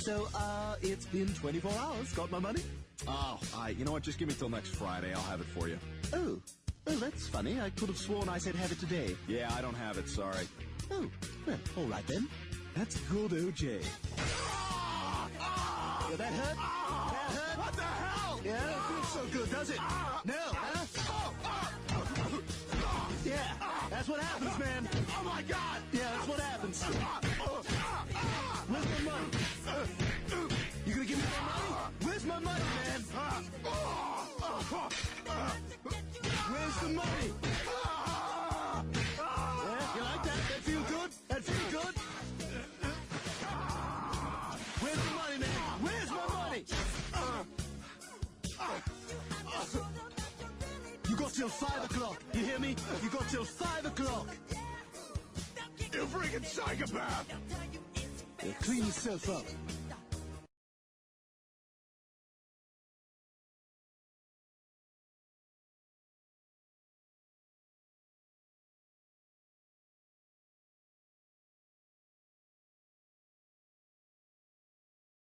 So, it's been 24 hours. Got my money? Oh, you know what? Just give me till next Friday. I'll have it for you. Oh, that's funny. I could have sworn I said have it today. Yeah, I don't have it. Sorry. Oh, well, all right then. That's good, OJ. Yeah, that hurt? That hurt? What the hell? Yeah, it feels so good, does it? No, huh? Yeah, that's what happens, man. Oh my God! Yeah, that's what happens. Where's my money? You gonna give me my money? Where's my money, man? Where's the money? Yeah, you like that? That feel good? That feel good? Where's the money, man? Where's my money? You got till 5 o'clock. You hear me? You got till 5 o'clock. You freaking psychopath! Yeah, clean yourself up.